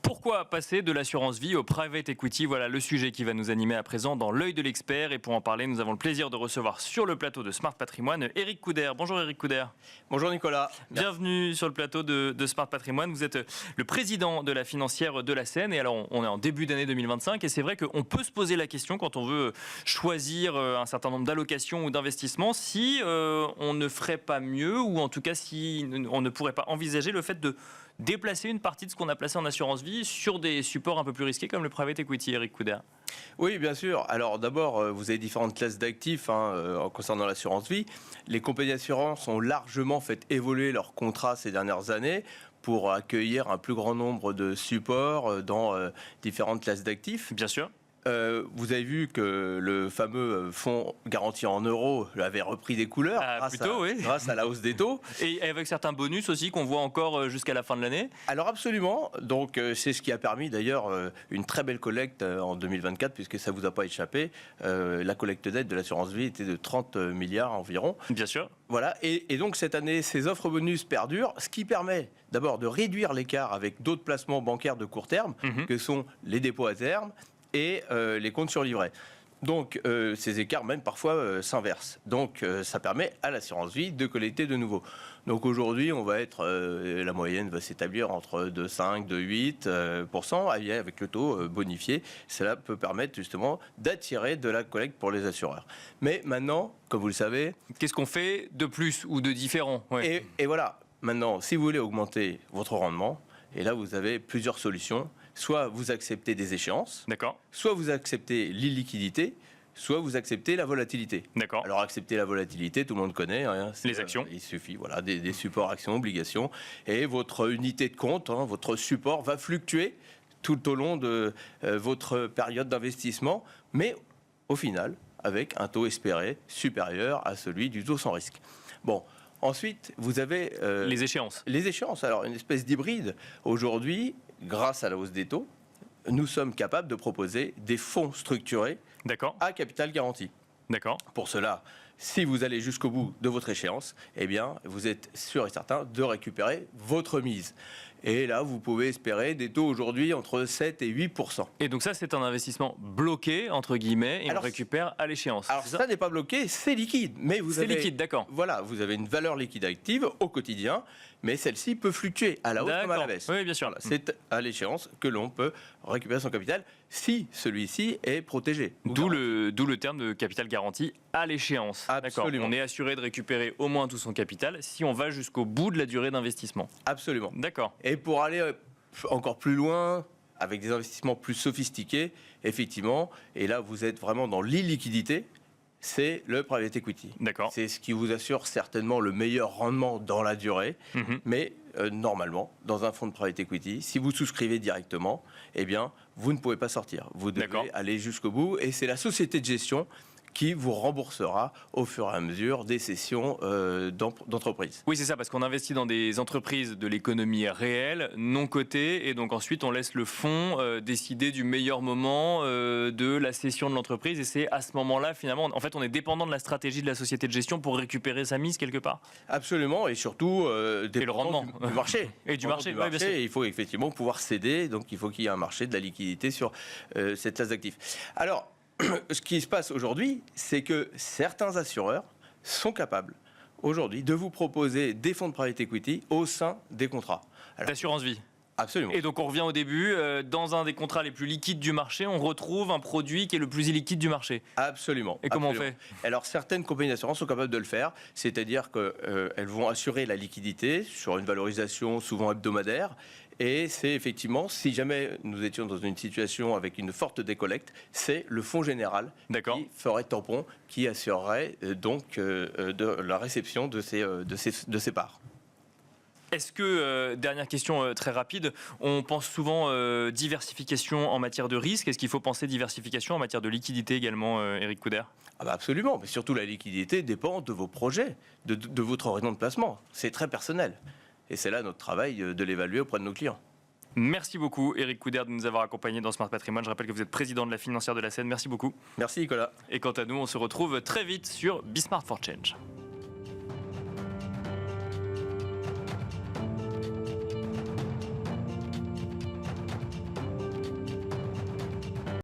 Pourquoi passer de l'assurance vie au private equity? Voilà le sujet qui va nous animer à présent dans l'œil de l'expert. Et pour en parler, nous avons le plaisir de recevoir sur le plateau de Smart Patrimoine Éric Couder. Bonjour Éric Couder. Bonjour Nicolas. Bienvenue sur le plateau de Smart Patrimoine. Vous êtes le président de la financière de la Seine. Et alors, on est en début d'année 2025. Et c'est vrai qu'on peut se poser la question quand on veut choisir un certain nombre d'allocations ou d'investissements si on ne ferait pas mieux, ou en tout cas si on ne pourrait pas envisager le fait de déplacer une partie de ce qu'on a placé en assurance vie sur des supports un peu plus risqués comme le private equity, Éric Couder. Oui, bien sûr. Alors d'abord, vous avez différentes classes d'actifs concernant l'assurance vie. Les compagnies d'assurance ont largement fait évoluer leurs contrats ces dernières années pour accueillir un plus grand nombre de supports dans différentes classes d'actifs. Bien sûr. Vous avez vu que le fameux fonds garanti en euros avait repris des couleurs grâce à la hausse des taux. Et avec certains bonus aussi qu'on voit encore jusqu'à la fin de l'année. Alors absolument. Donc c'est ce qui a permis d'ailleurs une très belle collecte en 2024, puisque ça ne vous a pas échappé. La collecte nette de l'assurance vie était de 30 milliards environ. Bien sûr. Voilà. Et donc cette année, ces offres bonus perdurent, ce qui permet d'abord de réduire l'écart avec d'autres placements bancaires de court terme, que sont les dépôts à terme et les comptes sur livret. Donc ces écarts même parfois s'inversent. Donc ça permet à l'assurance vie de collecter de nouveau. Donc aujourd'hui on va être, la moyenne va s'établir entre 2,5, 2,8% avec le taux bonifié. Cela peut permettre justement d'attirer de la collecte pour les assureurs. Mais maintenant, comme vous le savez... Qu'est-ce qu'on fait de plus ou de différent? Et voilà, maintenant si vous voulez augmenter votre rendement, et là vous avez plusieurs solutions. Soit vous acceptez des échéances, d'accord, soit vous acceptez l'illiquidité, soit vous acceptez la volatilité. D'accord. Alors accepter la volatilité, tout le monde connaît. Les actions. Il suffit, voilà, des supports actions, obligations. Et votre unité de compte, votre support va fluctuer tout au long de votre période d'investissement, mais au final, avec un taux espéré supérieur à celui du taux sans risque. Bon. Ensuite, vous avez... les échéances. Les échéances. Alors, une espèce d'hybride. Aujourd'hui, grâce à la hausse des taux, nous sommes capables de proposer des fonds structurés à capital garanti. D'accord. Pour cela, si vous allez jusqu'au bout de votre échéance, eh bien, vous êtes sûr et certain de récupérer votre mise. Et là, vous pouvez espérer des taux aujourd'hui entre 7 et 8%. Et donc ça, c'est un investissement bloqué, entre guillemets, et on récupère à l'échéance. Alors ça n'est pas bloqué, c'est liquide. Mais c'est liquide, d'accord. Voilà, vous avez une valeur liquide active au quotidien, mais celle-ci peut fluctuer à la hausse comme à la baisse. Oui, bien sûr. Voilà, c'est à l'échéance que l'on peut récupérer son capital si celui-ci est protégé. D'où le terme de capital garanti à l'échéance. Absolument. On est assuré de récupérer au moins tout son capital si on va jusqu'au bout de la durée d'investissement. Absolument. D'accord. Et pour aller encore plus loin, avec des investissements plus sophistiqués, effectivement, et là vous êtes vraiment dans l'illiquidité, c'est le private equity. D'accord. C'est ce qui vous assure certainement le meilleur rendement dans la durée, mais normalement, dans un fonds de private equity, si vous souscrivez directement, eh bien, vous ne pouvez pas sortir. Vous devez aller jusqu'au bout, et c'est la société de gestion qui vous remboursera au fur et à mesure des cessions d'entreprises. Oui, c'est ça, parce qu'on investit dans des entreprises de l'économie réelle, non cotées, et donc ensuite on laisse le fonds décider du meilleur moment de la cession de l'entreprise, et c'est à ce moment-là, finalement, en fait, on est dépendant de la stratégie de la société de gestion pour récupérer sa mise quelque part. Absolument, et surtout le rendement du marché. Et du marché, oui, bien sûr. Et il faut effectivement pouvoir céder, donc il faut qu'il y ait un marché, de la liquidité sur cette classe d'actifs. Alors, ce qui se passe aujourd'hui, c'est que certains assureurs sont capables aujourd'hui de vous proposer des fonds de private equity au sein des contrats. D'assurance vie. Absolument. Et donc on revient au début, dans un des contrats les plus liquides du marché, on retrouve un produit qui est le plus illiquide du marché. Absolument. Et comment on fait? Alors certaines compagnies d'assurance sont capables de le faire, c'est-à-dire qu'elles vont assurer la liquidité sur une valorisation souvent hebdomadaire. Et c'est effectivement, si jamais nous étions dans une situation avec une forte décollecte, c'est le fonds général qui ferait tampon, qui assurerait donc de la réception de ces parts. Est-ce que, dernière question très rapide, on pense souvent diversification en matière de risque. Est-ce qu'il faut penser diversification en matière de liquidité également, Éric Couder? Absolument, mais surtout la liquidité dépend de vos projets, de votre horizon de placement. C'est très personnel. Et c'est là notre travail de l'évaluer auprès de nos clients. Merci beaucoup, Éric Couder, de nous avoir accompagnés dans Smart Patrimoine. Je rappelle que vous êtes président de la financière de la Seine. Merci beaucoup. Merci, Nicolas. Et quant à nous, on se retrouve très vite sur Be Smart for Change.